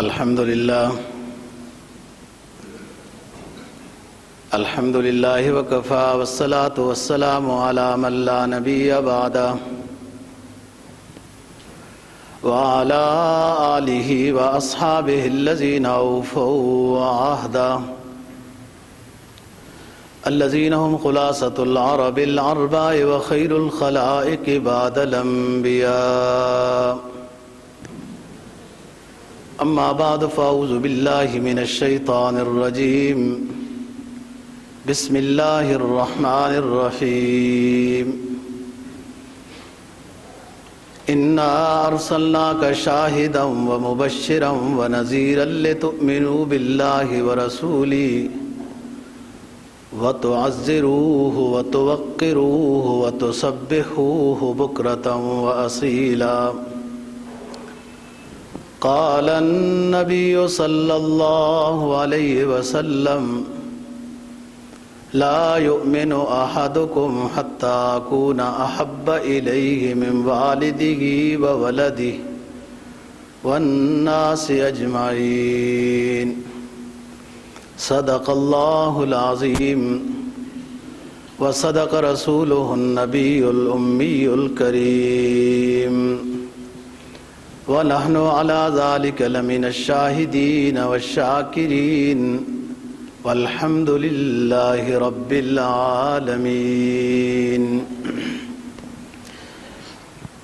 الحمد لله وكفى والصلاة والسلام على من لا نبي بعده وعلى آله وأصحابه الذين أوفوا عهده الذين هم خلاصة العرب الأربع وخير الخلائق بعد الأنبياء. أما بعد فأعوذ بالله من الشيطان الرجيم. بسم الله الرحمن الرحيم. إنا أرسلناك شاهدا ومبشرا ونذيرا لتؤمنوا بالله ورسوله وتعزروه وتوقروه وتسبحوه بكرة وأصيلا. قال النبي صلى الله عليه وسلم: لا يؤمن أحدكم حتى أكون أحب إليه من والده وولده والناس أجمعين. صدق الله العظيم وصدق رسوله النبي الأمي الكريم ونحن على ذلك لمن الشاهدين والشاكرين والحمد لله رب العالمين.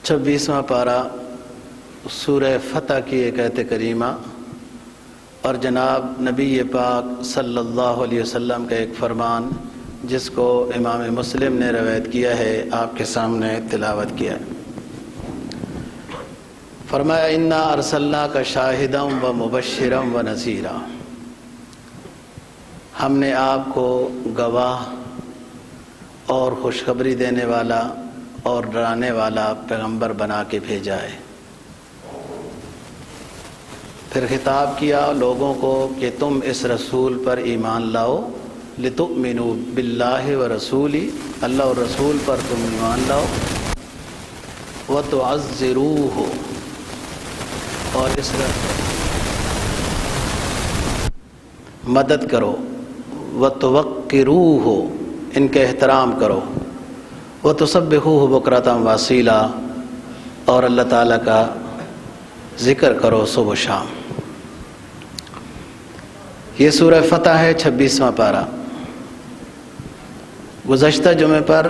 26واں پارہ سورہ فتح کی ایک آیت کریمہ اور جناب نبی پاک صلی اللہ علیہ وسلم کا ایک فرمان جس کو امام مسلم نے روایت کیا ہے، آپ کے سامنے تلاوت کیا ہے. فرمایا: انا ارسلناک شاہدا و مبشرا و نذیرا. ہم نے آپ کو گواہ اور خوشخبری دینے والا اور ڈرانے والا پیغمبر بنا کے بھیجا ہے. پھر خطاب کیا لوگوں کو کہ تم اس رسول پر ایمان لاؤ. لتؤمنوا باللہ ورسولہ، اللہ اور رسول پر تم ایمان لاؤ. وتعزروہ، اور اس مدد کرو. وتوقروہ، ان کے احترام کرو. وتسبحوہ بکرۃ واصیلا، اور اللہ تعالیٰ کا ذکر کرو صبح و شام. یہ سورہ فتح ہے، 26واں پارہ. گزشتہ جمعے پر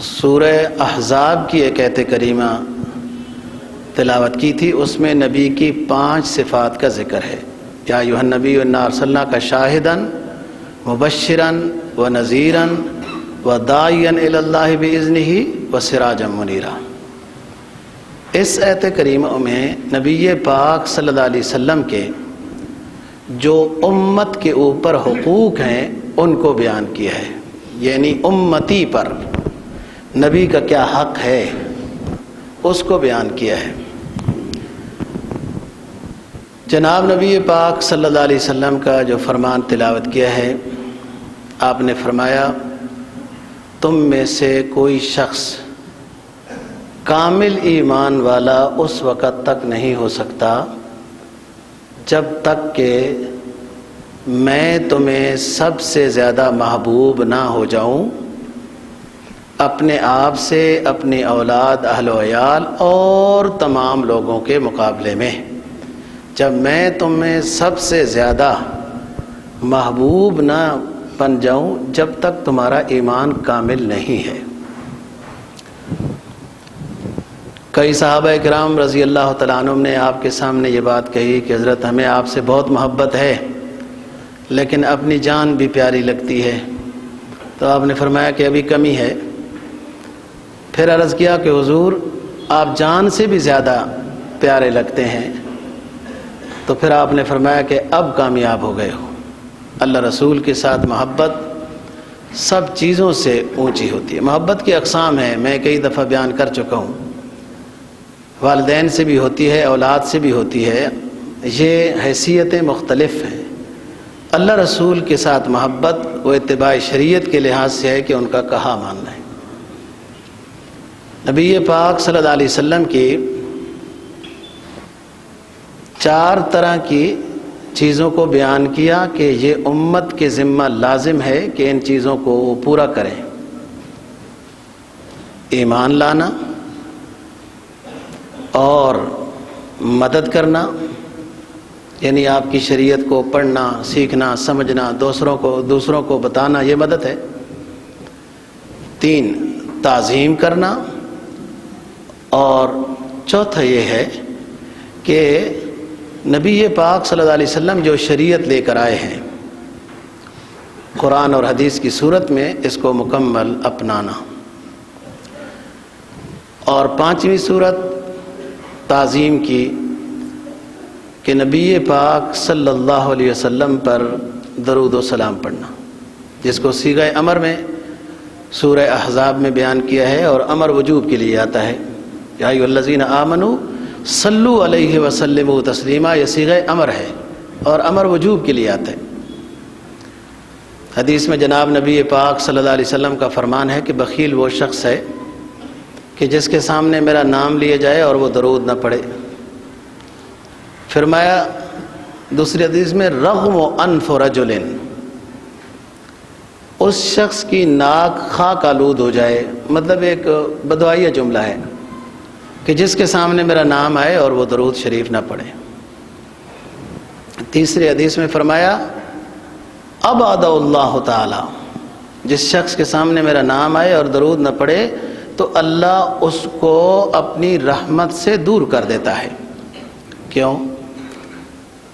سورہ احزاب کی ایک آیت کریمہ تلاوت کی تھی، اس میں نبی کی 5 صفات کا ذکر ہے. یا ایھا النبی انا ارسلناک شاہدا مبشرا ونذیرا وداعیا الی اللہ باذنہ وسراجا منیرا. اس آیت کریمہ میں نبی پاک صلی اللہ علیہ وسلم کے جو امت کے اوپر حقوق ہیں ان کو بیان کیا ہے. یعنی امتی پر نبی کا کیا حق ہے اس کو بیان کیا ہے. جناب نبی پاک صلی اللہ علیہ وسلم کا جو فرمان تلاوت کیا ہے، آپ نے فرمایا تم میں سے کوئی شخص کامل ایمان والا اس وقت تک نہیں ہو سکتا جب تک کہ میں تمہیں سب سے زیادہ محبوب نہ ہو جاؤں، اپنے آپ سے، اپنی اولاد، اہل و عیال اور تمام لوگوں کے مقابلے میں. جب میں تمہیں سب سے زیادہ محبوب نہ بن جاؤں جب تک تمہارا ایمان کامل نہیں ہے. کئی صحابہ کرام رضی اللہ تعالیٰ عنہم نے آپ کے سامنے یہ بات کہی کہ حضرت ہمیں آپ سے بہت محبت ہے لیکن اپنی جان بھی پیاری لگتی ہے. تو آپ نے فرمایا کہ ابھی کمی ہے. پھر عرض کیا کہ حضور آپ جان سے بھی زیادہ پیارے لگتے ہیں. تو پھر آپ نے فرمایا کہ اب کامیاب ہو گئے ہو. اللہ رسول کے ساتھ محبت سب چیزوں سے اونچی ہوتی ہے. محبت کی اقسام ہیں، میں کئی دفعہ بیان کر چکا ہوں. والدین سے بھی ہوتی ہے، اولاد سے بھی ہوتی ہے. یہ حیثیتیں مختلف ہیں. اللہ رسول کے ساتھ محبت وہ اتباع شریعت کے لحاظ سے ہے کہ ان کا کہا ماننا ہے. نبی پاک صلی اللہ علیہ وسلم کی 4 طرح کی چیزوں کو بیان کیا کہ یہ امت کے ذمہ لازم ہے کہ ان چیزوں کو وہ پورا کریں. ایمان لانا اور مدد کرنا، یعنی آپ کی شریعت کو پڑھنا، سیکھنا، سمجھنا، دوسروں کو بتانا، یہ مدد ہے. 3 تعظیم کرنا، اور چوتھا یہ ہے کہ نبی پاک صلی اللہ علیہ وسلم جو شریعت لے کر آئے ہیں قرآن اور حدیث کی صورت میں، اس کو مکمل اپنانا. اور 5ویں صورت تعظیم کی کہ نبی پاک صلی اللہ علیہ وسلم پر درود و سلام پڑھنا، جس کو صیغہ امر میں سورہ احزاب میں بیان کیا ہے، اور امر وجوب کے لیے آتا ہے. یا ایھا الذین آمنوا صلوا علیہ وسلموا تسلیما، یہ صیغہ امر ہے اور امر وجوب کے لیے آتا ہے. حدیث میں جناب نبی پاک صلی اللہ علیہ وسلم کا فرمان ہے کہ بخیل وہ شخص ہے کہ جس کے سامنے میرا نام لیا جائے اور وہ درود نہ پڑھے. فرمایا دوسری حدیث میں رغم انف رجل، اس شخص کی ناک خاک آلود ہو جائے، مطلب ایک بدعائیہ جملہ ہے کہ جس کے سامنے میرا نام آئے اور وہ درود شریف نہ پڑھے. تیسری حدیث میں فرمایا ابعد اللہ تعالی، جس شخص کے سامنے میرا نام آئے اور درود نہ پڑھے تو اللہ اس کو اپنی رحمت سے دور کر دیتا ہے. کیوں؟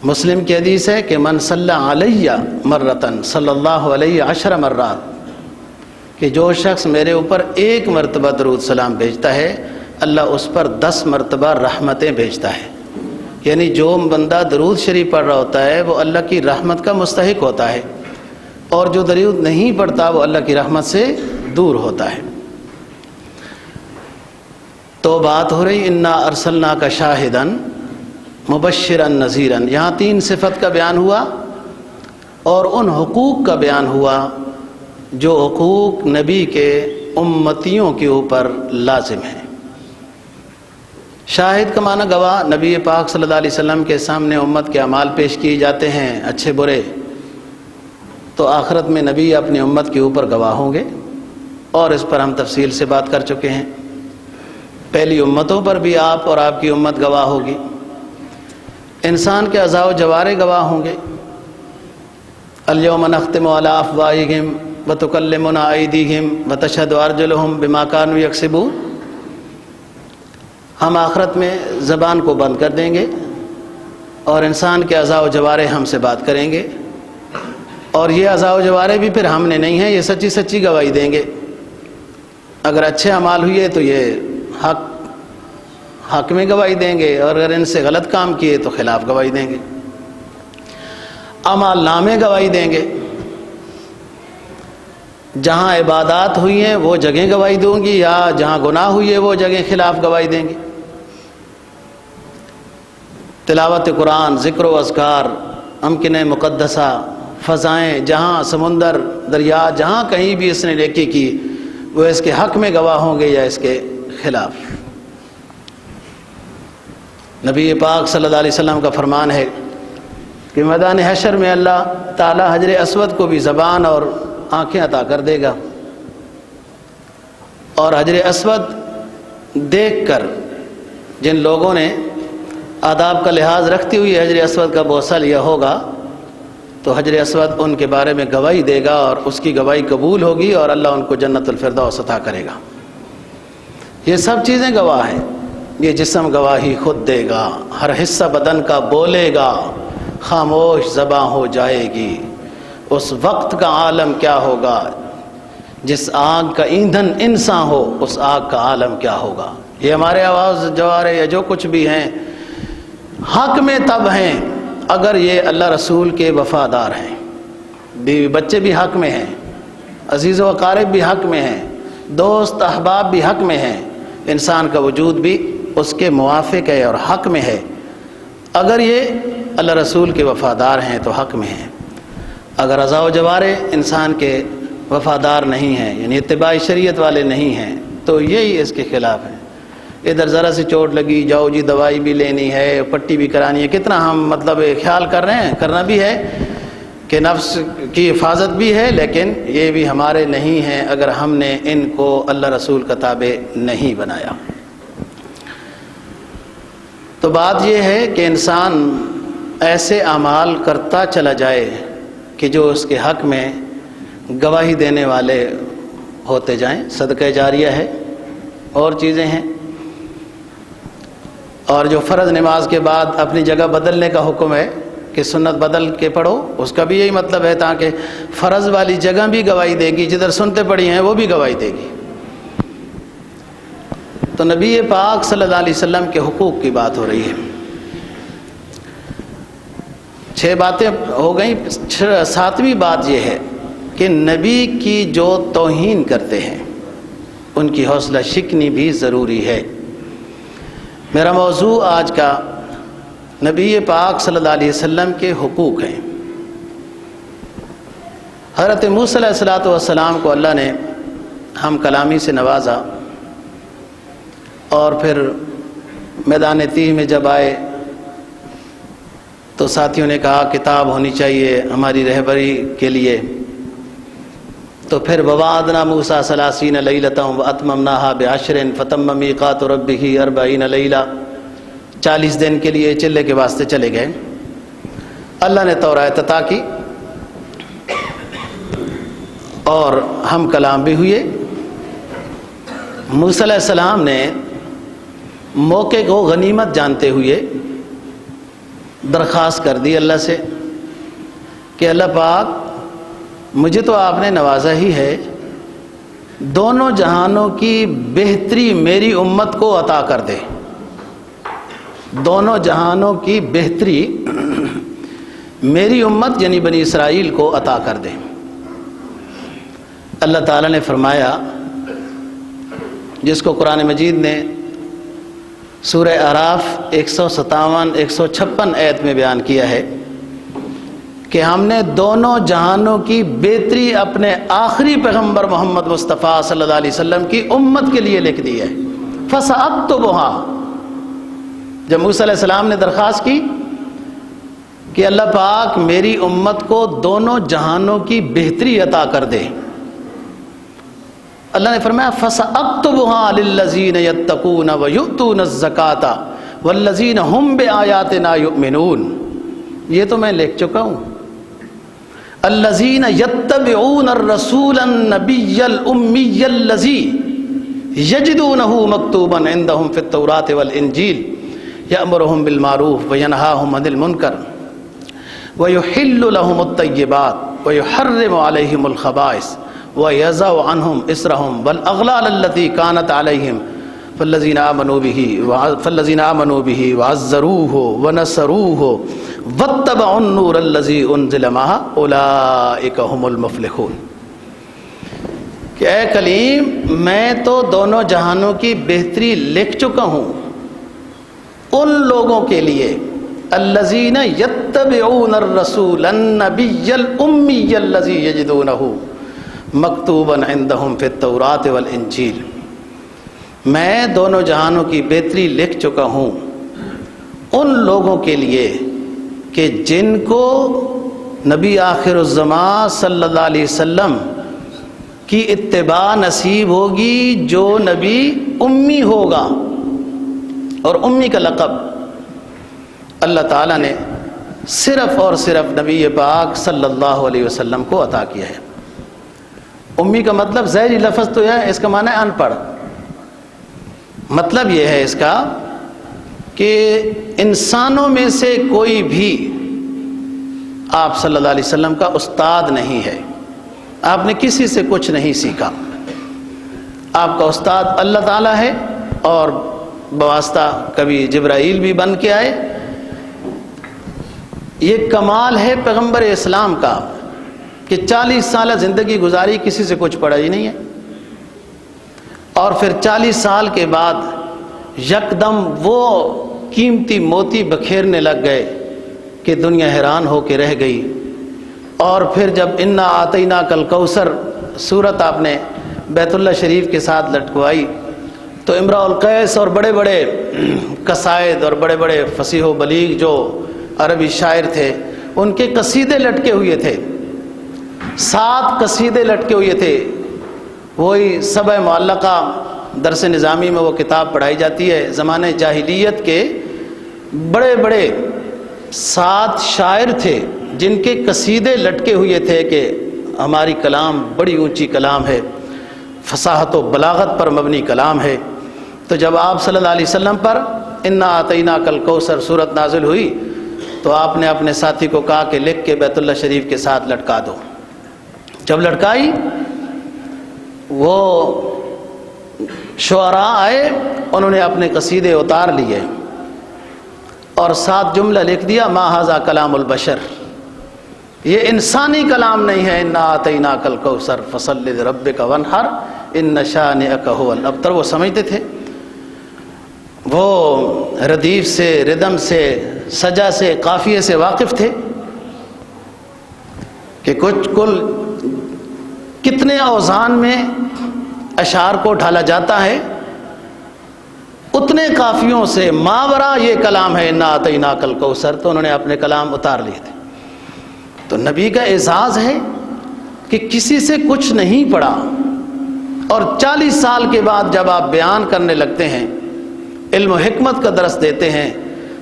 مسلم کی حدیث ہے کہ من صلی علیہ مرتن صلی اللہ علیہ 10 مرات، کہ جو شخص میرے اوپر 1 مرتبہ درود سلام بھیجتا ہے اللہ اس پر 10 مرتبہ رحمتیں بھیجتا ہے. یعنی جو بندہ درود شریف پڑھ رہا ہوتا ہے وہ اللہ کی رحمت کا مستحق ہوتا ہے، اور جو درود نہیں پڑھتا وہ اللہ کی رحمت سے دور ہوتا ہے. تو بات ہو رہی انا ارسلناک شاہدا مبشرا نذیرا، یہاں 3 صفت کا بیان ہوا اور ان حقوق کا بیان ہوا جو حقوق نبی کے امتیوں کے اوپر لازم ہیں. شاہد کا معنی گواہ، نبی پاک صلی اللہ علیہ وسلم کے سامنے امت کے اعمال پیش کیے جاتے ہیں اچھے برے، تو آخرت میں نبی اپنی امت کے اوپر گواہ ہوں گے، اور اس پر ہم تفصیل سے بات کر چکے ہیں. پہلی امتوں پر بھی آپ اور آپ کی امت گواہ ہوگی. انسان کے اعضاء و جوارح گواہ ہوں گے. الیوم نختم علی افواہہم وتکلمنا ایدیہم وتشہد ارجلہم بما کانوا یکسبون. ہم آخرت میں زبان کو بند کر دیں گے اور انسان کے اعضاء و جوارح ہم سے بات کریں گے، اور یہ اعضاء و جوارح بھی پھر ہم نے نہیں ہیں، یہ سچی سچی گواہی دیں گے. اگر اچھے اعمال ہوئے تو یہ حق میں گواہی دیں گے، اور اگر ان سے غلط کام کیے تو خلاف گواہی دیں گے. اعمال نامے گواہی دیں گے. جہاں عبادات ہوئی ہیں وہ جگہیں گواہی دوں گی، یا جہاں گناہ ہوئی ہے وہ جگہیں خلاف گواہی دیں گی. تلاوت قرآن، ذکر و اذکار، امکن مقدسہ، فضائیں، جہاں سمندر، دریا، جہاں کہیں بھی اس نے نیکی کی وہ اس کے حق میں گواہ ہوں گے یا اس کے خلاف. نبی پاک صلی اللہ علیہ وسلم کا فرمان ہے کہ میدان حشر میں اللہ تعالی حجر اسود کو بھی زبان اور آنکھیں عطا کر دے گا، اور حجر اسود دیکھ کر جن لوگوں نے آداب کا لحاظ رکھتے ہوئے حجر اسود کا بوسہ لیا ہوگا تو حجر اسود ان کے بارے میں گواہی دے گا، اور اس کی گواہی قبول ہوگی اور اللہ ان کو جنت الفردوس عطا کرے گا. یہ سب چیزیں گواہ ہیں. یہ جسم گواہی خود دے گا، ہر حصہ بدن کا بولے گا، خاموش زباں ہو جائے گی. اس وقت کا عالم کیا ہوگا؟ جس آگ کا ایندھن انسان ہو اس آگ کا عالم کیا ہوگا؟ یہ ہمارے آواز جوارے یا جو کچھ بھی ہیں حق میں تب ہیں اگر یہ اللہ رسول کے وفادار ہیں. بیوی بچے بھی حق میں ہیں، عزیز و اقارب بھی حق میں ہیں، دوست احباب بھی حق میں ہیں، انسان کا وجود بھی اس کے موافق ہے اور حق میں ہے. اگر یہ اللہ رسول کے وفادار ہیں تو حق میں ہیں. اگر اعضاء و جوارح انسان کے وفادار نہیں ہیں، یعنی اتباع شریعت والے نہیں ہیں، تو یہی اس کے خلاف ہیں. ادھر ذرا سی چوٹ لگی، جاؤ جی دوائی بھی لینی ہے، پٹی بھی کرانی ہے، کتنا ہم مطلب خیال کر رہے ہیں، کرنا بھی ہے کہ نفس کی حفاظت بھی ہے، لیکن یہ بھی ہمارے نہیں ہیں اگر ہم نے ان کو اللہ رسول کا تابع نہیں بنایا۔ تو بات یہ ہے کہ انسان ایسے اعمال کرتا چلا جائے کہ جو اس کے حق میں گواہی دینے والے ہوتے جائیں۔ صدقہ جاریہ ہے، اور چیزیں ہیں، اور جو فرض نماز کے بعد اپنی جگہ بدلنے کا حکم ہے کہ سنت بدل کے پڑھو، اس کا بھی یہی مطلب ہے تاکہ فرض والی جگہ بھی گواہی دے گی، جدھر سنتیں پڑھی ہیں وہ بھی گواہی دے گی۔ تو نبی پاک صلی اللہ علیہ وسلم کے حقوق کی بات ہو رہی ہے۔ 6 باتیں ہو گئیں، 7ویں بات یہ ہے کہ نبی کی جو توہین کرتے ہیں ان کی حوصلہ شکنی بھی ضروری ہے۔ میرا موضوع آج کا نبی پاک صلی اللہ علیہ وسلم کے حقوق ہیں۔ حضرت موسیٰ علیہ السلام کو اللہ نے ہم کلامی سے نوازا، اور پھر میدان تیہ میں جب آئے تو ساتھیوں نے کہا کتاب ہونی چاہیے ہماری رہبری کے لیے، تو پھر وَوَعَدْنَا مُوسَىٰ 30 لَيْلَةً وَأَتْمَمْنَاهَا بِعَشْرٍ فَتَمَّ مِيقَاتُ رَبِّهِ 40 لَيْلَةً، 40 دن کے لیے چلے کے واسطے چلے گئے۔ اللہ نے تورات عطا کی اور ہم کلام بھی ہوئے۔ موسیٰ علیہ السلام نے موقع کو غنیمت جانتے ہوئے درخواست کر دی اللہ سے کہ اللہ پاک مجھے تو آپ نے نوازا ہی ہے، دونوں جہانوں کی بہتری میری امت کو عطا کر دے، دونوں جہانوں کی بہتری میری امت یعنی بنی اسرائیل کو عطا کر دے۔ اللہ تعالیٰ نے فرمایا، جس کو قرآن مجید نے سورہ اعراف 157 156 آیت میں بیان کیا ہے کہ ہم نے دونوں جہانوں کی بہتری اپنے آخری پیغمبر محمد مصطفیٰ صلی اللہ علیہ وسلم کی امت کے لیے لکھ دی ہے۔ فَسَأَكْتُبُهَا، جب موسیٰ علیہ السلام نے درخواست کی کہ اللہ پاک میری امت کو دونوں جہانوں کی بہتری عطا کر دے، اللہ نے فرمایا فَسَأَكْتُبُهَا لِلَّذِينَ يَتَّقُونَ وَيُؤْتُونَ الزَّكَاةَ وَالَّذِينَ هُمْ بِآيَاتِنَا يُؤْمِنُونَ، یہ تو میں لکھ چکا ہوں۔ الذین یتبعون الرسول النبی الامی الذی یجدونہ مکتوبا عندہم فی التوراۃ والانجیل یأمرہم بالمعروف وینہاہم عن المنکر ویحل لہم الطیبات ویحرم علیہم الخبائث ویضع عنہم اسرہم والاغلال التي كانت علیہم فالذین آمنوا به وعزروه ونصروه واتبعوا النور الذي انزل معه اولئک هم المفلحون، کہ اے کلیم میں تو دونوں جہانوں کی بہتری لکھ چکا ہوں ان لوگوں کے لیے الذین یتبعون الرسول النبی الامی الذی یجدونہ مکتوبا عندہم فی التوراۃ والانجیل، میں دونوں جہانوں کی بہتری لکھ چکا ہوں ان لوگوں کے لیے کہ جن کو نبی آخر الزمان صلی اللہ علیہ وسلم کی اتباع نصیب ہوگی، جو نبی امی ہوگا، اور امی کا لقب اللہ تعالیٰ نے صرف اور صرف نبی پاک صلی اللہ علیہ وسلم کو عطا کیا ہے۔ امی کا مطلب ظاہری لفظ تو ہے، اس کا معنی ہے ان پڑھ۔ مطلب یہ ہے اس کا کہ انسانوں میں سے کوئی بھی آپ صلی اللہ علیہ وسلم کا استاد نہیں ہے، آپ نے کسی سے کچھ نہیں سیکھا، آپ کا استاد اللہ تعالیٰ ہے، اور بواسطہ کبھی جبرائیل بھی بن کے آئے۔ یہ کمال ہے پیغمبر اسلام کا کہ 40 سالہ زندگی گزاری، کسی سے کچھ پڑھا ہی نہیں ہے، اور پھر 40 سال کے بعد یکدم وہ قیمتی موتی بکھیرنے لگ گئے کہ دنیا حیران ہو کے رہ گئی۔ اور پھر جب انا آتیناک الکوثر سورت آپ نے بیت اللہ شریف کے ساتھ لٹکوائی تو امراء القیس اور بڑے بڑے قصائد اور بڑے بڑے فصیح و بلیغ جو عربی شاعر تھے، ان کے قصیدے لٹکے ہوئے تھے، 7 قصیدے لٹکے ہوئے تھے۔ وہی سبع معلقہ درس نظامی میں وہ کتاب پڑھائی جاتی ہے۔ زمانے جاہلیت کے بڑے بڑے 7 شاعر تھے جن کے قصیدے لٹکے ہوئے تھے کہ ہماری کلام بڑی اونچی کلام ہے، فصاحت و بلاغت پر مبنی کلام ہے۔ تو جب آپ صلی اللہ علیہ وسلم پر انا اعطیناک الکوثر سورت نازل ہوئی تو آپ نے اپنے ساتھی کو کہا کہ لکھ کے بیت اللہ شریف کے ساتھ لٹکا دو۔ جب لٹکائی، وہ شعراء آئے، انہوں نے اپنے قصیدے اتار لیے اور 7 جملہ لکھ دیا، ما ھذا کلام البشر، یہ انسانی کلام نہیں ہے۔ انا اعطیناک الکوثر فصل لربک وانحر ان شانئک ھو الابتر۔ وہ سمجھتے تھے، وہ ردیف سے، ردم سے، سجا سے، قافیے سے واقف تھے کہ کل کتنے اوزان میں اشعار کو ڈھالا جاتا ہے، اتنے قافیوں سے ماورا یہ کلام ہے انا اعطیناک الکوثر۔ تو انہوں نے اپنے کلام اتار لیے تھے۔ تو نبی کا اعزاز ہے کہ کسی سے کچھ نہیں پڑھا، اور 40 سال کے بعد جب آپ بیان کرنے لگتے ہیں، علم و حکمت کا درس دیتے ہیں،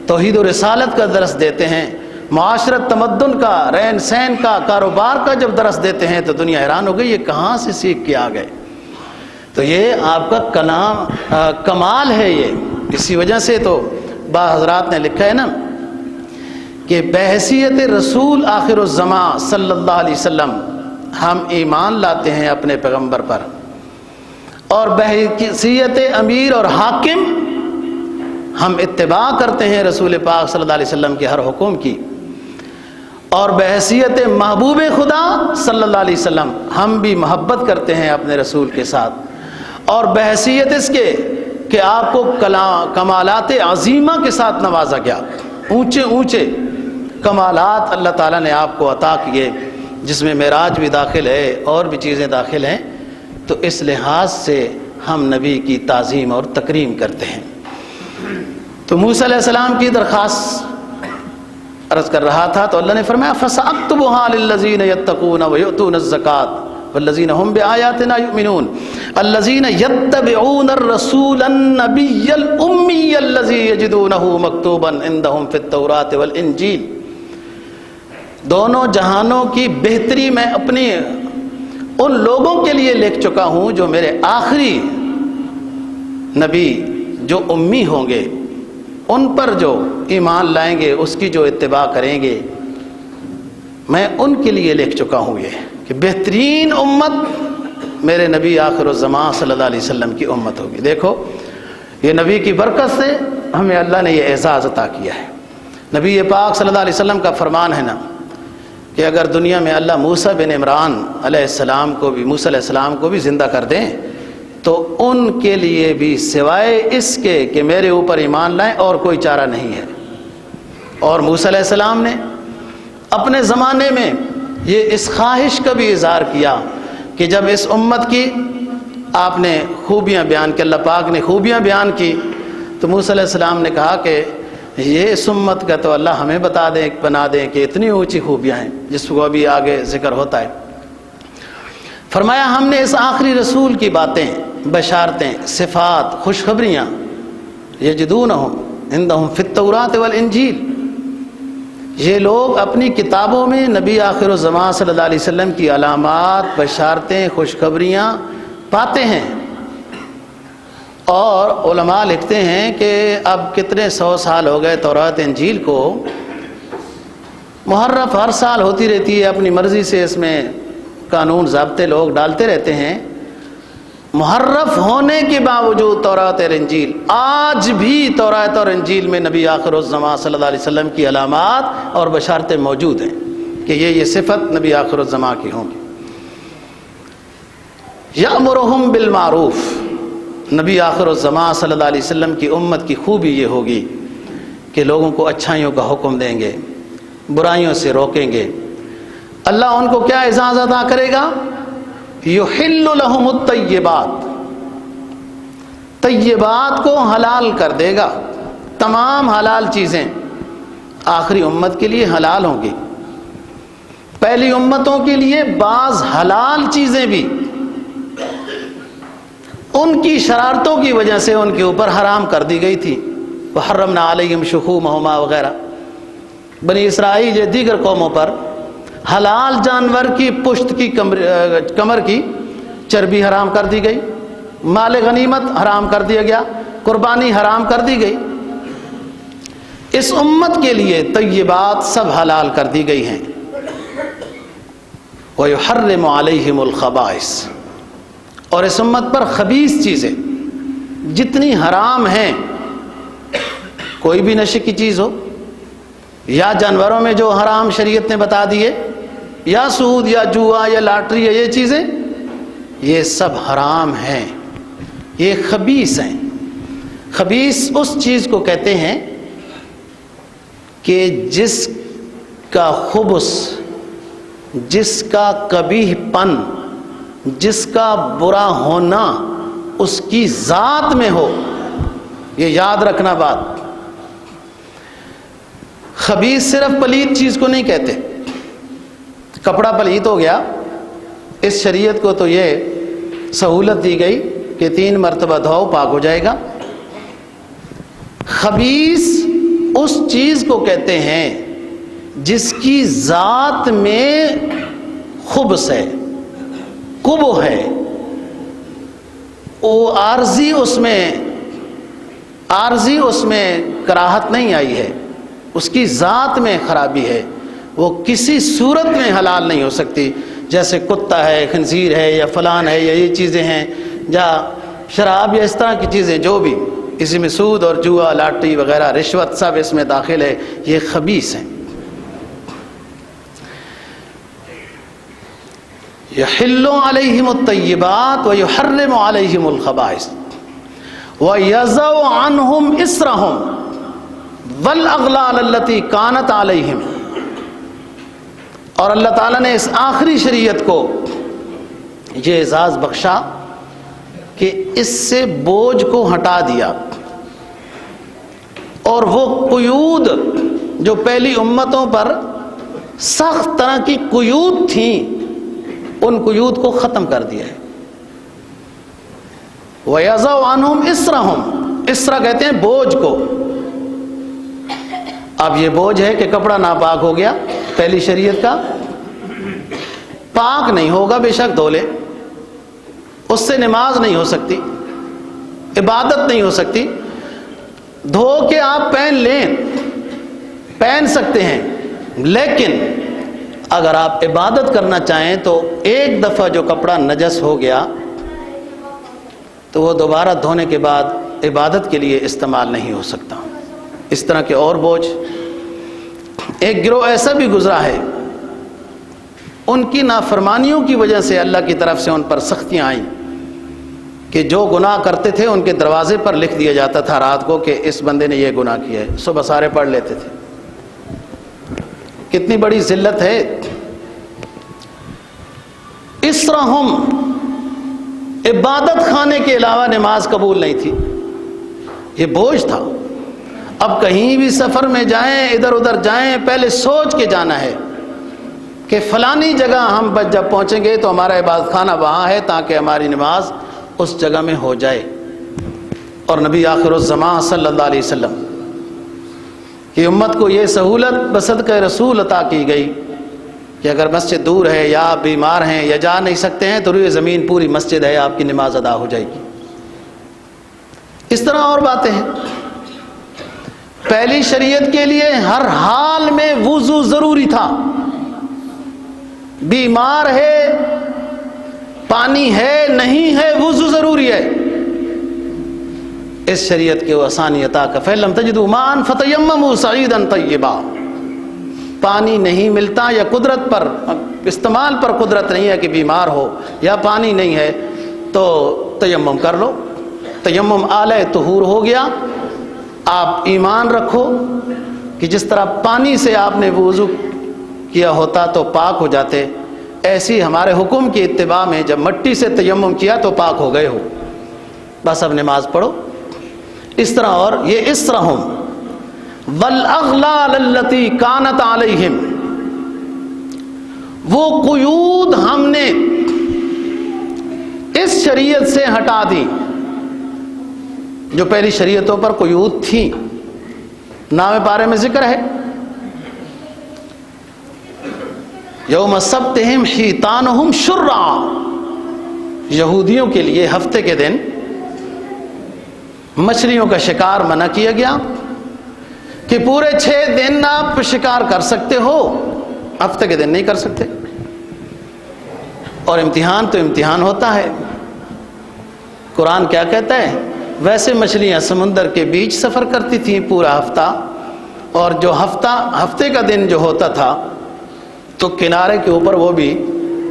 توحید و رسالت کا درس دیتے ہیں، معاشرت تمدن کا، رہن سہن کا، کاروبار کا جب درس دیتے ہیں تو دنیا حیران ہو گئی، یہ کہاں سے سیکھ کے آ گئے۔ تو یہ آپ کا کلام کمال ہے۔ یہ اسی وجہ سے تو بعض حضرات نے لکھا ہے نا کہ بحیثیت رسول آخر الزمان صلی اللہ علیہ وسلم ہم ایمان لاتے ہیں اپنے پیغمبر پر، اور بحیثیت امیر اور حاکم ہم اتباع کرتے ہیں رسول پاک صلی اللہ علیہ وسلم کے ہر حکم کی، اور بحیثیت محبوب خدا صلی اللہ علیہ وسلم ہم بھی محبت کرتے ہیں اپنے رسول کے ساتھ، اور بحیثیت اس کے کہ آپ کو کمالات عظیمہ کے ساتھ نوازا گیا، اونچے اونچے کمالات اللہ تعالیٰ نے آپ کو عطا کیے، جس میں معراج بھی داخل ہے اور بھی چیزیں داخل ہیں۔ تو اس لحاظ سے ہم نبی کی تعظیم اور تکریم کرتے ہیں۔ تو موسیٰ علیہ السلام کی درخواست عرض کر رہا تھا تو اللہ نے فرمایا فَسَأَكْتُبُهَا لِلَّذِينَ يَتَّقُونَ وَيُؤْتُونَ الزَّكَاةَ وَالَّذِينَ هُمْ بِآيَاتِنَا يُؤْمِنُونَ الَّذِينَ يَتَّبِعُونَ الرَّسُولَ النَّبِيَّ الْأُمِّيَّ الَّذِي يَجِدُونَهُ مَكْتُوبًا عِندَهُمْ فِي التَّوْرَاةِ وَالْإِنْجِيلِ۔ دونوں جہانوں کی بہتری میں اپنی ان لوگوں کے لیے لکھ چکا ہوں جو میرے آخری نبی جو امی ہوں گے، ان پر جو ایمان لائیں گے، اس کی جو اتباع کریں گے، میں ان کے لیے لکھ چکا ہوں یہ کہ بہترین امت میرے نبی آخر الزمان صلی اللہ علیہ وسلم کی امت ہوگی۔ دیکھو یہ نبی کی برکت سے ہمیں اللہ نے یہ اعزاز عطا کیا ہے۔ نبی پاک صلی اللہ علیہ وسلم کا فرمان ہے نا کہ اگر دنیا میں اللہ موسیٰ بن عمران علیہ السلام کو بھی، موسیٰ علیہ السلام کو بھی زندہ کر دیں تو ان کے لیے بھی سوائے اس کے کہ میرے اوپر ایمان لائیں اور کوئی چارہ نہیں ہے۔ اور موسیٰ علیہ السلام نے اپنے زمانے میں یہ اس خواہش کا بھی اظہار کیا کہ جب اس امت کی آپ نے خوبیاں بیان کی، اللہ پاک نے خوبیاں بیان کی، تو موسیٰ علیہ السلام نے کہا کہ یہ اس امت کا تو اللہ ہمیں بنا دیں کہ اتنی اونچی خوبیاں ہیں جس کو ابھی آگے ذکر ہوتا ہے۔ فرمایا ہم نے اس آخری رسول کی باتیں، بشارتیں، صفات، خوشخبریاں یجدونہم عندہم فی التوراۃ والانجیل، یہ لوگ اپنی کتابوں میں نبی آخر الزمان صلی اللہ علیہ وسلم کی علامات، بشارتیں، خوشخبریاں پاتے ہیں۔ اور علماء لکھتے ہیں کہ اب کتنے 100 سال ہو گئے تورات انجیل کو، محرف ہر سال ہوتی رہتی ہے، اپنی مرضی سے اس میں قانون ضابطے لوگ ڈالتے رہتے ہیں۔ محرف ہونے کے باوجود تورات اور انجیل آج بھی تورات اور انجیل میں نبی آخر الزمان صلی اللہ علیہ وسلم کی علامات اور بشارتیں موجود ہیں کہ یہ صفت نبی آخر الزمان کی ہوں گی۔ یأمرہم بالمعروف، نبی آخر الزمان صلی اللہ علیہ وسلم کی امت کی خوبی یہ ہوگی کہ لوگوں کو اچھائیوں کا حکم دیں گے، برائیوں سے روکیں گے۔ اللہ ان کو کیا اعزاز عطا کرے گا؟ یحل لہم الطیبات، طیبات کو حلال کر دے گا. تمام حلال چیزیں آخری امت کے لیے حلال ہوں گی. پہلی امتوں کے لیے بعض حلال چیزیں بھی ان کی شرارتوں کی وجہ سے ان کے اوپر حرام کر دی گئی تھی. وحرمنا علیہم شحومہما وغیرہ. بنی اسرائیل یا دیگر قوموں پر حلال جانور کی پشت کی کمر کی چربی حرام کر دی گئی، مال غنیمت حرام کر دیا گیا، قربانی حرام کر دی گئی. اس امت کے لیے طیبات سب حلال کر دی گئی ہیں. وَيُحَرِّمُ عَلَيْهِمُ الْخَبَائِثَ. اور اس امت پر خبیث چیزیں جتنی حرام ہیں، کوئی بھی نشے کی چیز ہو، یا جانوروں میں جو حرام شریعت نے بتا دیے، یا سود یا جوا یا لاٹری یا یہ چیزیں، یہ سب حرام ہیں، یہ خبیث ہیں. خبیث اس چیز کو کہتے ہیں کہ جس کا خبث، جس کا قبیح پن، جس کا برا ہونا اس کی ذات میں ہو. یہ یاد رکھنا بات. خبیث صرف پلید چیز کو نہیں کہتے. کپڑا پلید ہو گیا، اس شریعت کو تو یہ سہولت دی گئی کہ 3 مرتبہ دھو پاک ہو جائے گا. خبیث اس چیز کو کہتے ہیں جس کی ذات میں خبث ہے، قبح ہے، وہ عارضی اس میں کراہت نہیں آئی ہے، اس کی ذات میں خرابی ہے، وہ کسی صورت میں حلال نہیں ہو سکتی. جیسے کتا ہے، خنزیر ہے، یا فلان ہے، یا یہ چیزیں ہیں، یا شراب یا اس طرح کی چیزیں، جو بھی اسی میں سود اور جوا، لاٹری وغیرہ، رشوت سب اس میں داخل ہے. یہ خبیث ہیں. یحل علیہم الطیبات ویحرم علیہم الخبائث ویضع عنہم اسرہم والاغلال التی کانت علیہم. اور اللہ تعالیٰ نے اس آخری شریعت کو یہ اعزاز بخشا کہ اس سے بوجھ کو ہٹا دیا، اور وہ قیود جو پہلی امتوں پر سخت طرح کی قیود تھیں، ان قیود کو ختم کر دیا ہے. وَيَضَعُ عَنْهُمْ إِسْرَهُمْ. اسرا کہتے ہیں بوجھ کو. اب یہ بوجھ ہے کہ کپڑا ناپاک ہو گیا پہلی شریعت کا، پاک نہیں ہوگا، بے شک دھو لے، اس سے نماز نہیں ہو سکتی، عبادت نہیں ہو سکتی. دھو کے آپ پہن لیں، پہن سکتے ہیں، لیکن اگر آپ عبادت کرنا چاہیں تو ایک دفعہ جو کپڑا نجس ہو گیا تو وہ دوبارہ دھونے کے بعد عبادت کے لیے استعمال نہیں ہو سکتا. اس طرح کے اور بوجھ. ایک گروہ ایسا بھی گزرا ہے، ان کی نافرمانیوں کی وجہ سے اللہ کی طرف سے ان پر سختیاں آئیں کہ جو گناہ کرتے تھے ان کے دروازے پر لکھ دیا جاتا تھا رات کو کہ اس بندے نے یہ گناہ کیا ہے. صبح سارے پڑھ لیتے تھے. کتنی بڑی ذلت ہے. اسرہم، عبادت خانے کے علاوہ نماز قبول نہیں تھی، یہ بوجھ تھا. اب کہیں بھی سفر میں جائیں، ادھر ادھر جائیں، پہلے سوچ کے جانا ہے کہ فلانی جگہ ہم جب پہنچیں گے تو ہمارا عبادت خانہ وہاں ہے تاکہ ہماری نماز اس جگہ میں ہو جائے. اور نبی آخر الزمان صلی اللہ علیہ وسلم کہ امت کو یہ سہولت بصدقہ رسول عطا کی گئی کہ اگر مسجد دور ہے یا آپ بیمار ہیں یا جا نہیں سکتے ہیں تو روئے زمین پوری مسجد ہے، آپ کی نماز ادا ہو جائے گی. اس طرح اور باتیں ہیں. پہلی شریعت کے لیے ہر حال میں وضو ضروری تھا. بیمار ہے، پانی ہے نہیں ہے، وضو ضروری ہے. اس شریعت کے وہ آسانی عطا کا فَلَمْ تَجِدُوا مَاءً فَتَيَمَّمُوا صَعِيدًا طَيِّبًا. پانی نہیں ملتا یا قدرت پر استعمال پر قدرت نہیں ہے کہ بیمار ہو یا پانی نہیں ہے تو تیمم کر لو. تیمم آلہ طہور ہو گیا. آپ ایمان رکھو کہ جس طرح پانی سے آپ نے وضو کیا ہوتا تو پاک ہو جاتے، ایسی ہمارے حکم کی اتباع میں جب مٹی سے تیمم کیا تو پاک ہو گئے ہو. بس اب نماز پڑھو اس طرح. اور یہ اسرہم والاغلال التي كانت علیہم، وہ قیود ہم نے اس شریعت سے ہٹا دی جو پہلی شریعتوں پر قیود تھی. نام پارے میں ذکر ہے یوم سبتہم حیتانہم شرعا، یہودیوں کے لیے ہفتے کے دن مچھلیوں کا شکار منع کیا گیا کہ پورے 6 دن آپ شکار کر سکتے ہو، ہفتے کے دن نہیں کر سکتے. اور امتحان تو امتحان ہوتا ہے. قرآن کیا کہتا ہے؟ ویسے مچھلیاں سمندر کے بیچ سفر کرتی تھیں پورا ہفتہ، اور جو ہفتے کا دن جو ہوتا تھا تو کنارے کے اوپر وہ بھی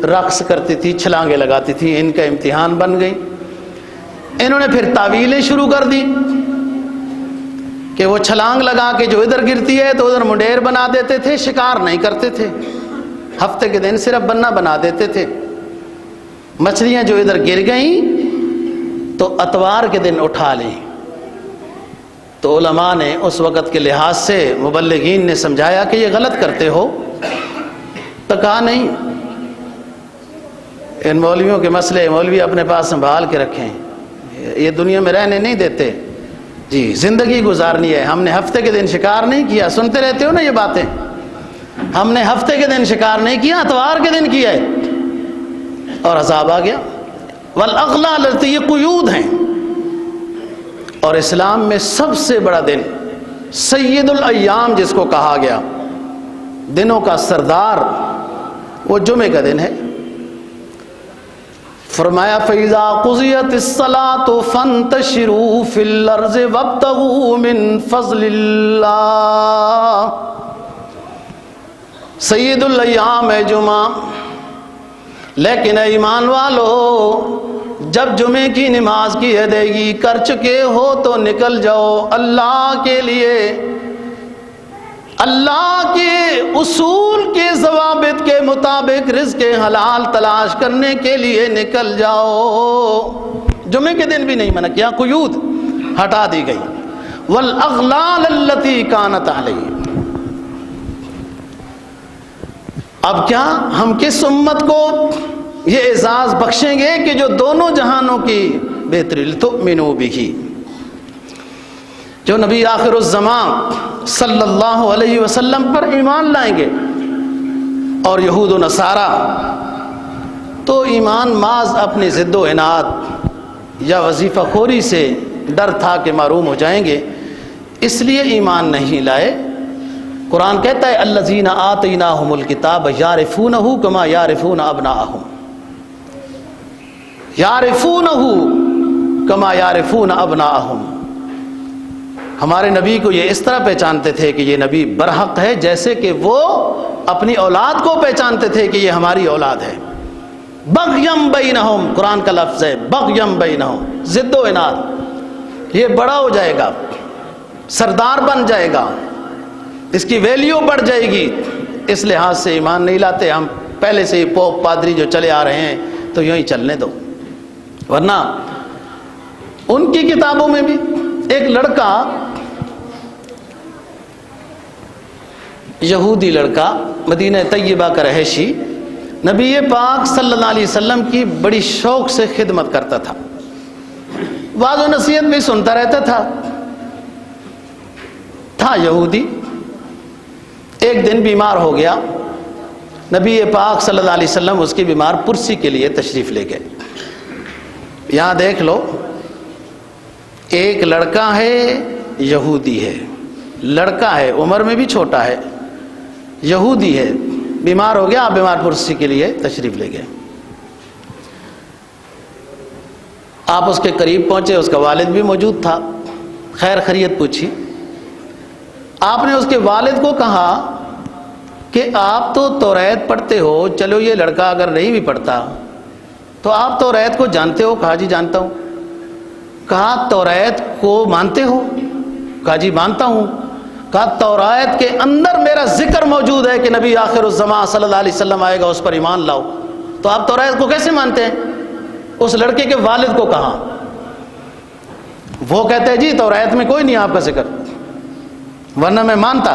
رقص کرتی تھی، چھلانگیں لگاتی تھی. ان کا امتحان بن گئی. انہوں نے پھر تعویلیں شروع کر دی کہ وہ چھلانگ لگا کے جو ادھر گرتی ہے تو ادھر منڈیر بنا دیتے تھے، شکار نہیں کرتے تھے، ہفتے کے دن صرف بننا بنا دیتے تھے. مچھلیاں جو ادھر گر گئیں تو اتوار کے دن اٹھا لیں. تو علماء نے اس وقت کے لحاظ سے مبلغین نے سمجھایا کہ یہ غلط کرتے ہو، تو کہا نہیں، ان مولویوں کے مسئلے مولوی اپنے پاس سنبھال کے رکھیں، یہ دنیا میں رہنے نہیں دیتے جی، زندگی گزارنی ہے. ہم نے ہفتے کے دن شکار نہیں کیا، سنتے رہتے ہو نا یہ باتیں، ہم نے ہفتے کے دن شکار نہیں کیا، اتوار کے دن کیا ہے. اور عذاب آ گیا. والاغلال التي، یہ قیود ہیں. اور اسلام میں سب سے بڑا دن سید الایام جس کو کہا گیا، دنوں کا سردار، وہ جمعے کا دن ہے. فرمایا فَإِذَا قُضِيَتِ الصَّلَاةُ فَانتَشِرُوا فِي الْأَرْضِ وَابْتَغُوا مِنْ فَضْلِ اللَّهِ. سید الایام ہے جمعہ. لیکن اے ایمان والو، جب جمعے کی نماز کی ادائیگی کر چکے ہو تو نکل جاؤ اللہ کے لیے، اللہ کے اصول کے ضوابط کے مطابق رزق حلال تلاش کرنے کے لیے نکل جاؤ. جمعے کے دن بھی نہیں منع کیا، قیود ہٹا دی گئی. والاغلال التي كانت علیہم. اب کیا ہم کس امت کو یہ اعزاز بخشیں گے کہ جو دونوں جہانوں کی بہتری لتؤمنوا به، جو نبی آخر الزمان صلی اللہ علیہ وسلم پر ایمان لائیں گے. اور یہود و نصارہ تو ایمان ماز اپنی ضد و عناد یا وظیفہ خوری سے ڈر تھا کہ محروم ہو جائیں گے، اس لیے ایمان نہیں لائے. قرآن کہتا ہے الذین آتیناہم الکتاب یعرفونہ کما یعرفون ابناءہم، یعرفونہ کما یعرفون ابناءہم. ہمارے نبی کو یہ اس طرح پہچانتے تھے کہ یہ نبی برحق ہے، جیسے کہ وہ اپنی اولاد کو پہچانتے تھے کہ یہ ہماری اولاد ہے. بغیم بینہم، قرآن کا لفظ ہے بغیم بینہم، ضد و عناد. یہ بڑا ہو جائے گا، سردار بن جائے گا، اس کی ویلیو بڑھ جائے گی، اس لحاظ سے ایمان نہیں لاتے. ہم پہلے سے ہی پوپ پادری جو چلے آ رہے ہیں تو یوں ہی چلنے دو. ورنہ ان کی کتابوں میں بھی ایک لڑکا، یہودی لڑکا، مدینہ طیبہ کا رہائشی، نبی پاک صلی اللہ علیہ وسلم کی بڑی شوق سے خدمت کرتا تھا، وعظ و نصیحت بھی سنتا رہتا تھا یہودی. ایک دن بیمار ہو گیا. نبی پاک صلی اللہ علیہ وسلم اس کی بیمار پرسی کے لیے تشریف لے گئے. یہاں دیکھ لو، ایک لڑکا ہے یہودی ہے، لڑکا ہے عمر میں بھی چھوٹا ہے، یہودی ہے، بیمار ہو گیا، آپ بیمار پرسی کے لیے تشریف لے گئے. آپ اس کے قریب پہنچے، اس کا والد بھی موجود تھا، خیر خیریت پوچھی. آپ نے اس کے والد کو کہا کہ آپ تو توریت پڑھتے ہو، چلو یہ لڑکا اگر نہیں بھی پڑھتا تو آپ توریت کو جانتے ہو؟ کہا جی جانتا ہوں. کہا توریت کو مانتے ہو؟ کہا جی مانتا ہوں. کہا توریت کے اندر میرا ذکر موجود ہے کہ نبی آخر الزمان صلی اللہ علیہ وسلم آئے گا، اس پر ایمان لاؤ، تو آپ توریت کو کیسے مانتے ہیں؟ اس لڑکے کے والد کو کہا. وہ کہتے ہیں جی توریت میں کوئی نہیں آپ کا ذکر، ورنہ میں مانتا۔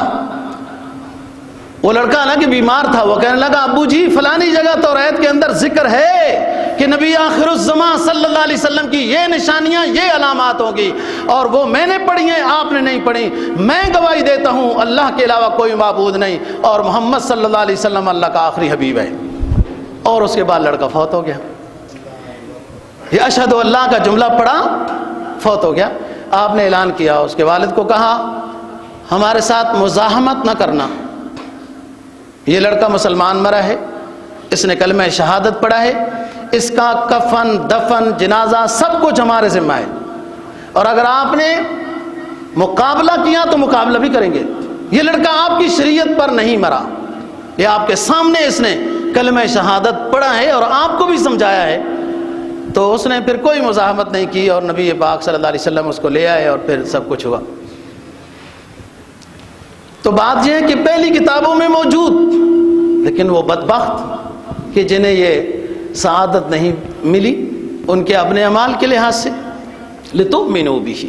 وہ لڑکا نا کہ بیمار تھا، وہ کہنے لگا ابو جی فلانی جگہ توریت کے اندر ذکر ہے کہ نبی آخر الزمان صلی اللہ علیہ وسلم کی یہ نشانیاں، یہ علامات ہوں گی، اور وہ میں نے پڑھی ہیں، آپ نے نہیں پڑھی۔ میں گواہی دیتا ہوں اللہ کے علاوہ کوئی معبود نہیں، اور محمد صلی اللہ علیہ وسلم اللہ کا آخری حبیب ہے۔ اور اس کے بعد لڑکا فوت ہو گیا۔ یہ اشہد اللہ کا جملہ پڑھا، فوت ہو گیا۔ آپ نے اعلان کیا، اس کے والد کو کہا ہمارے ساتھ مزاحمت نہ کرنا، یہ لڑکا مسلمان مرا ہے، اس نے کلمہ شہادت پڑھا ہے، اس کا کفن دفن جنازہ سب کچھ ہمارے ذمہ ہے، اور اگر آپ نے مقابلہ کیا تو مقابلہ بھی کریں گے۔ یہ لڑکا آپ کی شریعت پر نہیں مرا، یہ آپ کے سامنے اس نے کلمہ شہادت پڑھا ہے اور آپ کو بھی سمجھایا ہے۔ تو اس نے پھر کوئی مزاحمت نہیں کی، اور نبی پاک صلی اللہ علیہ وسلم اس کو لے آئے، اور پھر سب کچھ ہوا۔ تو بات یہ ہے کہ پہلی کتابوں میں موجود، لیکن وہ بدبخت کہ جنہیں یہ سعادت نہیں ملی ان کے اپنے اعمال کے لحاظ سے۔ لتؤمنوا بہ،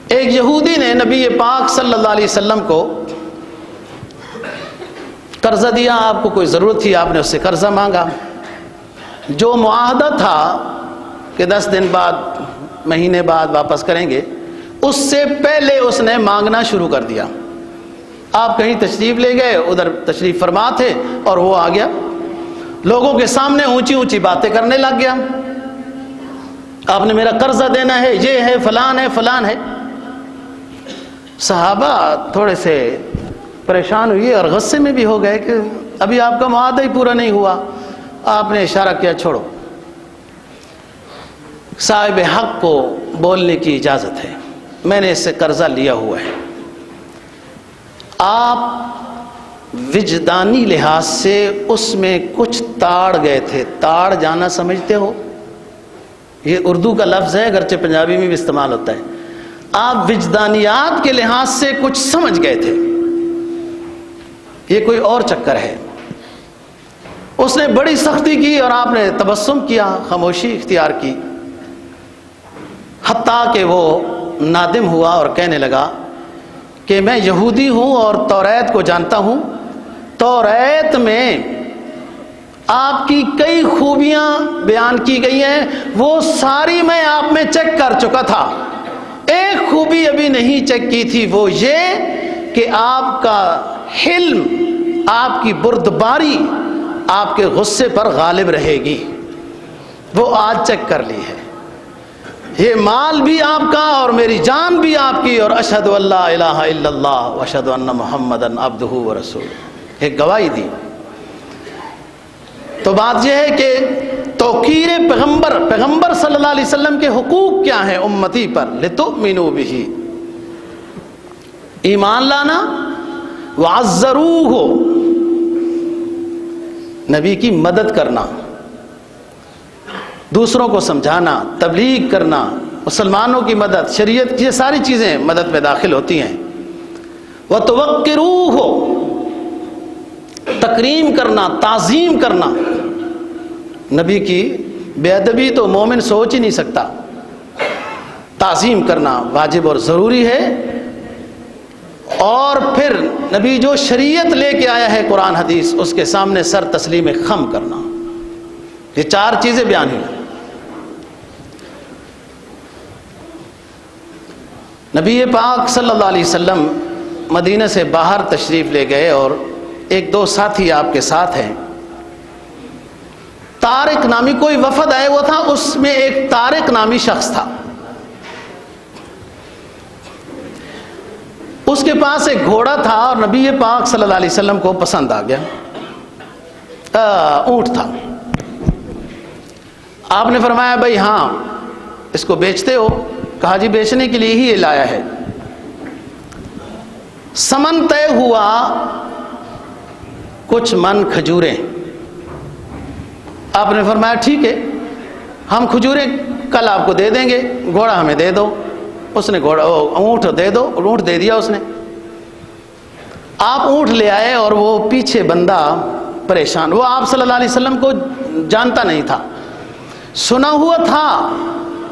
ایک یہودی نے نبی پاک صلی اللہ علیہ وسلم کو قرضہ دیا، آپ کو کوئی ضرورت تھی، آپ نے اس سے قرضہ مانگا۔ جو معاہدہ تھا کہ 10 دن بعد مہینے بعد واپس کریں گے، اس سے پہلے اس نے مانگنا شروع کر دیا۔ آپ کہیں تشریف لے گئے، ادھر تشریف فرما تھے، اور وہ آ گیا لوگوں کے سامنے اونچی اونچی باتیں کرنے لگ گیا، آپ نے میرا قرضہ دینا ہے، یہ ہے فلان ہے فلان ہے۔ صحابہ تھوڑے سے پریشان ہوئے اور غصے میں بھی ہو گئے کہ ابھی آپ کا معاہدہ ہی پورا نہیں ہوا۔ آپ نے اشارہ کیا چھوڑو، صاحب حق کو بولنے کی اجازت ہے، میں نے اس سے قرضہ لیا ہوا ہے۔ آپ وجدانی لحاظ سے اس میں کچھ تاڑ گئے تھے، تاڑ جانا سمجھتے ہو، یہ اردو کا لفظ ہے اگرچہ پنجابی میں بھی استعمال ہوتا ہے۔ آپ وجدانیات کے لحاظ سے کچھ سمجھ گئے تھے، یہ کوئی اور چکر ہے۔ اس نے بڑی سختی کی اور آپ نے تبسم کیا، خاموشی اختیار کی، حتیٰ کہ وہ نادم ہوا اور کہنے لگا کہ میں یہودی ہوں اور توریت کو جانتا ہوں، توریت میں آپ کی کئی خوبیاں بیان کی گئی ہیں، وہ ساری میں آپ میں چیک کر چکا تھا، ایک خوبی ابھی نہیں چیک کی تھی، وہ یہ کہ آپ کا حلم، آپ کی بردباری آپ کے غصے پر غالب رہے گی، وہ آج چیک کر لی ہے۔ یہ مال بھی آپ کا اور میری جان بھی آپ کی، اور اشہد ان لا الہ الا اللہ واشہد ان محمدً عبدہ ورسولہ، ایک گواہی دی۔ تو بات یہ ہے کہ توقیر پیغمبر صلی اللہ علیہ وسلم کے حقوق کیا ہیں امتی پر؟ لتؤمنوا بہ، ایمان لانا، وعزروہ، نبی کی مدد کرنا، دوسروں کو سمجھانا، تبلیغ کرنا، مسلمانوں کی مدد، شریعت، یہ ساری چیزیں مدد میں داخل ہوتی ہیں۔ وَتُوَقِّرُوهُ، تکریم کرنا، تعظیم کرنا، نبی کی بے ادبی تو مومن سوچ ہی نہیں سکتا۔ تعظیم کرنا واجب اور ضروری ہے، اور پھر نبی جو شریعت لے کے آیا ہے قرآن حدیث، اس کے سامنے سر تسلیم خم کرنا، یہ 4 چیزیں بیان ہوئی۔ نبی پاک صلی اللہ علیہ وسلم مدینہ سے باہر تشریف لے گئے، اور 1-2 ساتھی آپ کے ساتھ ہیں۔ طارق نامی کوئی وفد آئے ہوا تھا، اس میں ایک طارق نامی شخص تھا، اس کے پاس ایک گھوڑا تھا، اور نبی پاک صلی اللہ علیہ وسلم کو پسند آ گیا، اونٹ تھا۔ آپ نے فرمایا بھائی ہاں اس کو بیچتے ہو؟ کہا جی بیچنے کے لیے ہی یہ لایا ہے۔ سمن طے ہوا کچھ من کھجوریں۔ آپ نے فرمایا ٹھیک ہے، ہم کھجوریں کل آپ کو دے دیں گے، گھوڑا ہمیں دے دو۔ اس نے اونٹ دے دو، اونٹ دے دیا اس نے۔ آپ اونٹ لے آئے، اور وہ پیچھے بندہ پریشان، وہ آپ صلی اللہ علیہ وسلم کو جانتا نہیں تھا، سنا ہوا تھا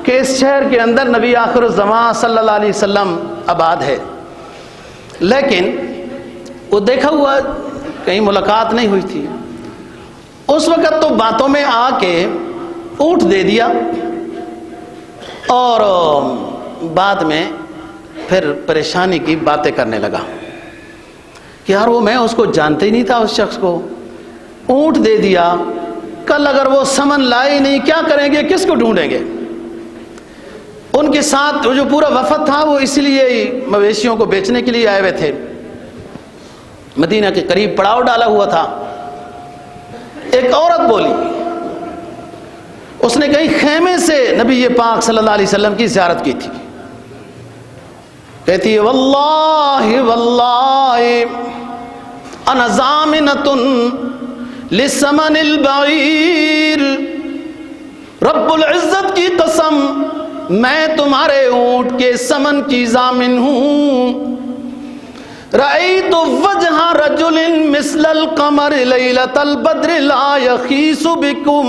کہ اس شہر کے اندر نبی آخر الزمان صلی اللہ علیہ وسلم آباد ہے، لیکن وہ دیکھا ہوا کہیں ملاقات نہیں ہوئی تھی۔ اس وقت تو باتوں میں آ کے اونٹ دے دیا، اور بعد میں پھر پریشانی کی باتیں کرنے لگا کہ یار وہ میں اس کو جانتے ہی نہیں تھا، اس شخص کو اونٹ دے دیا، کل اگر وہ سمن لائے نہیں کیا کریں گے، کس کو ڈھونڈیں گے۔ ان کے ساتھ جو پورا وفد تھا وہ اس لیے مویشیوں کو بیچنے کے لیے آئے ہوئے تھے، مدینہ کے قریب پڑاؤ ڈالا ہوا تھا۔ ایک عورت بولی، اس نے کہیں خیمے سے نبی پاک صلی اللہ علیہ وسلم کی زیارت کی تھی، کہتی ہے واللہ واللہ انا ضامنۃ لثمن البعیر، رب العزت کی قسم میں تمہارے اونٹ کے ثمن کی ضامن ہوں۔ رأیت وجہ رجل مثل القمر لیلۃ البدر لا یخیس بکم،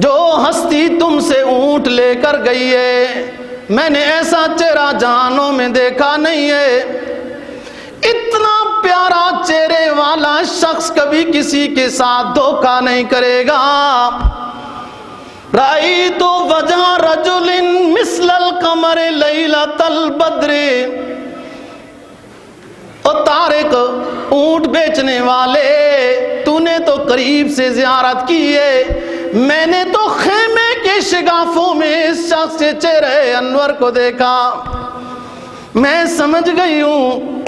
جو ہستی تم سے اونٹ لے کر گئی ہے میں نے ایسا چہرہ جہانوں میں دیکھا نہیں ہے۔ اتنا پیارا چہرے والا شخص کبھی کسی کے ساتھ دھوکہ نہیں کرے گا۔ رأیت وجہ رجل مثل القمر لیلۃ البدر، اور طارق اونٹ بیچنے والے تو نے تو قریب سے زیارت کی ہے، میں نے تو خیمے کے شگافوں میں اس شخص سے چہرے انور کو دیکھا، میں سمجھ گئی ہوں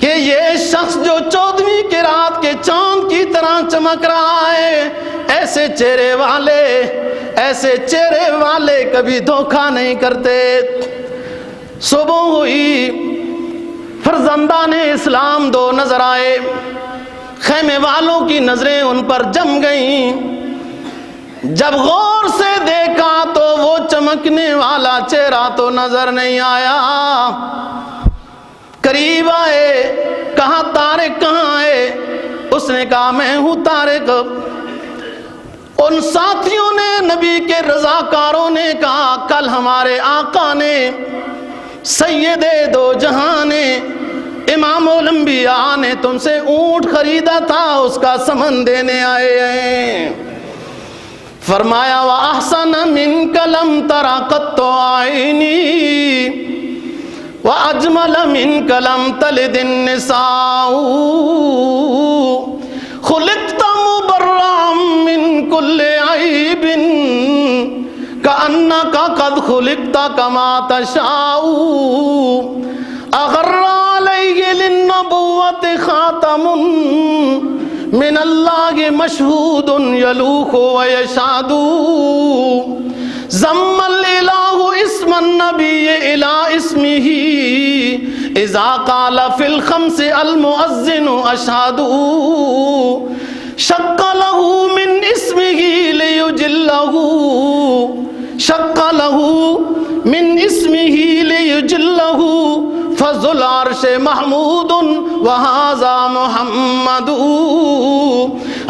کہ یہ شخص جو 14ویں کی رات کے چاند کی طرح چمک رہا ہے، ایسے چہرے والے کبھی دھوکہ نہیں کرتے۔ صبح ہوئی، فرزندان اسلام دو نظر آئے، خیمے والوں کی نظریں ان پر جم گئیں۔ جب غور سے دیکھا تو وہ چمکنے والا چہرہ تو نظر نہیں آیا۔ قریب آئے، کہا طارق کہاں ہے؟ اس نے کہا میں ہوں طارق۔ ان ساتھیوں نے، نبی کے رضاکاروں نے کہا کل ہمارے آقا نے، سید دو جہاں نے، امام الانبیاء نے تم سے اونٹ خریدا تھا، اس کا ثمن دینے آئے ہیں۔ فرمایا وَأَحْسَنَ مِنْكَ لَمْ تَرَ قَطُّ عَيْنِي وَأَجْمَلَ مِنْكَ لَمْ تَلِدِ النِّسَاءُ، خُلِقْتَ مُبَرَّأً مِنْ كُلِّ عَيْبٍ كَأَنَّكَ قَدْ خُلِقْتَ كَمَا تَشَاءُ، أَغَرَّ عَلَيْهِ لِلنُّبُوَّةِ خَاتَمٌ من اللہ مشہود یلوح ویشہد، ضم الالہ اسم النبی الی اسمہ اذا قال فی الخمس المؤذن اشہد، شق لہ من اسمہ لیجلہ، شق لہ من اسمہ لیجلہ، فذو العرش محمود وہذا محمد۔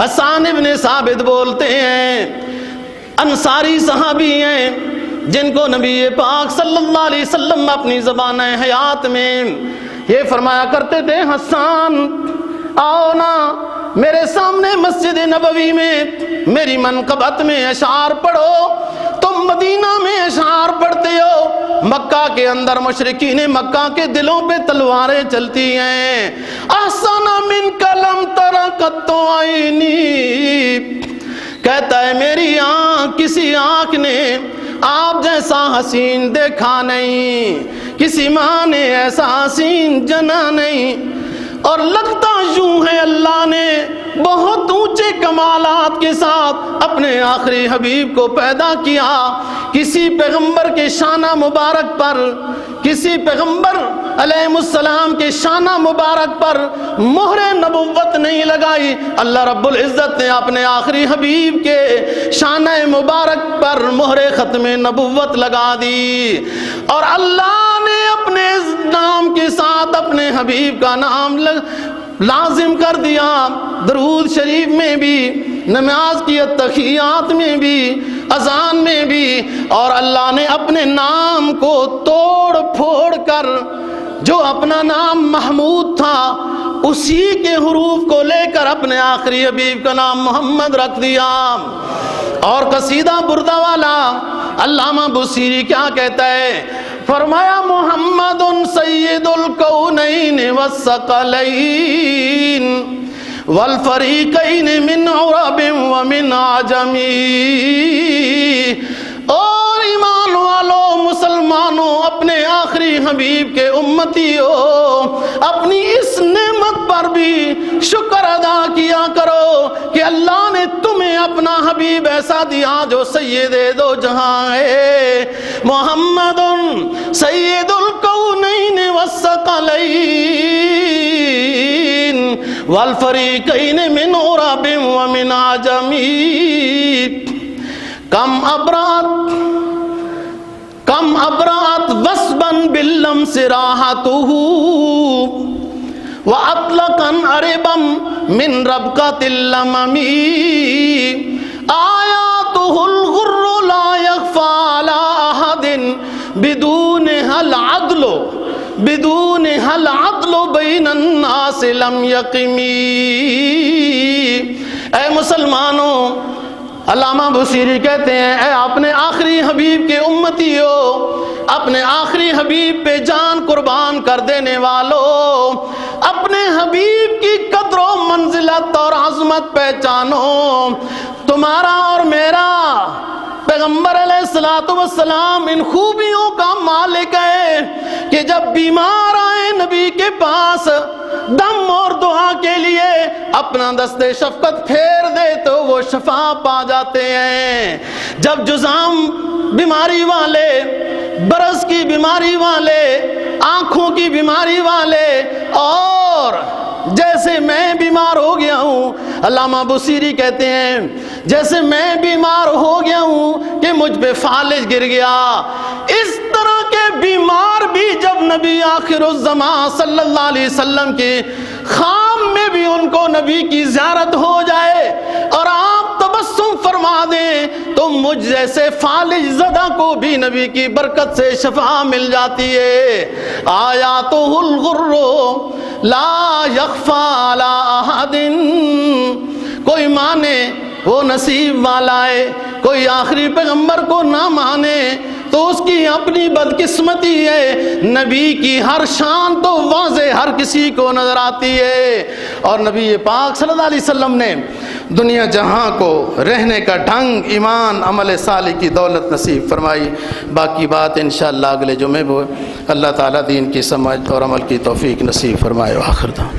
حسان ابن ثابت بولتے ہیں، انصاری صحابی ہیں جن کو نبی پاک صلی اللہ علیہ وسلم اپنی زبان حیات میں یہ فرمایا کرتے تھے، حسان آؤ نا میرے سامنے مسجد نبوی میں میری منقبت میں اشعار پڑھو۔ تم مدینہ میں اشعار پڑھتے ہو، مکہ کے اندر مشرکین مکہ کے دلوں پہ تلواریں چلتی ہیں۔ احسن منک لم تر قط عینی، کہتا ہے میری آنکھ، کسی آنکھ نے آپ جیسا حسین دیکھا نہیں، کسی ماں نے ایسا حسین جنا نہیں۔ اور لگتا یوں ہے اللہ نے بہت اونچے کمالات کے ساتھ اپنے آخری حبیب کو پیدا کیا، کسی پیغمبر کے شانہ مبارک پر، کسی پیغمبر علیہ السلام کے شانہ مبارک پر مہر نبوت نہیں لگائی، اللہ رب العزت نے اپنے آخری حبیب کے شانہ مبارک پر مہر ختم نبوت لگا دی، اور اللہ نے اپنے نام کے ساتھ اپنے حبیب کا نام لازم کر دیا، درود شریف میں بھی، نماز کی تحیات میں بھی، اذان میں بھی، اور اللہ نے اپنے نام کو توڑ پھوڑ کر جو اپنا نام محمود تھا اسی کے حروف کو لے کر اپنے آخری حبیب کا نام محمد رکھ دیا۔ اور قصیدہ بردہ والا علامہ بوصیری کیا کہتا ہے؟ فرمایا محمد سید الکونین والثقلین والفریقین من عرب ومن عجم۔ اور ایمان والوں، مسلمانوں، اپنے آخری حبیب کے امتیوں، اپنی اس نعمت پر بھی شکر ادا کیا کرو کہ اللہ نے تمہیں اپنا حبیب ایسا دیا جو سید دو جہاں ہے۔ محمد سید الکونین والثقلین والفریقین من عرب ومن عجم۔ کم ابرات وصبا باللمس راحته واطلقا عربا من ربقة اللمم۔ آیاته الغر لا يخفى على أحد بدونها العدل بين الناس لم يقم۔ اے مسلمانوں، علامہ بوصیری کہتے ہیں اے اپنے آخری حبیب کے امتیوں، اپنے آخری حبیب پہ جان قربان کر دینے والوں، اپنے حبیب کی قدر و منزلت اور عظمت پہچانو۔ تمہارا اور میرا پیغمبر علیہ السلام ان خوبیوں کا مالک ہے کہ جب بیمار آئے نبی کے پاس دم اور دعا کے لیے اپنا دست شفقت پھیر دے تو وہ شفا پا جاتے ہیں۔ جب جذام بیماری والے، برس کی بیماری والے، آنکھوں کی بیماری والے، اور جیسے میں بیمار ہو گیا ہوں، علامہ بوصیری کہتے ہیں جیسے میں بیمار ہو گیا ہوں کہ مجھ پہ فالج گر گیا، اس طرح کے بیمار بھی جب نبی آخر الزمان صلی اللہ علیہ وسلم کے خام میں بھی ان کو نبی کی زیارت ہو جائے اور آپ تبسم فرما دیں تو مجھ جیسے فالج زدہ کو بھی نبی کی برکت سے شفا مل جاتی ہے۔ آیاتہ الغر لا یخفی علی احد، کوئی مانے وہ نصیب والا ہے، کوئی آخری پیغمبر کو نہ مانے تو اس کی اپنی بدقسمتی ہے۔ نبی کی ہر شان تو واضح ہر کسی کو نظر آتی ہے، اور نبی پاک صلی اللہ علیہ وسلم نے دنیا جہاں کو رہنے کا ڈھنگ، ایمان، عمل صالح کی دولت نصیب فرمائی۔ باقی بات انشاءاللہ اگلے جمعے کو اللہ تعالیٰ دین کی سمجھ اور عمل کی توفیق نصیب فرمائے۔ آخر دعوانا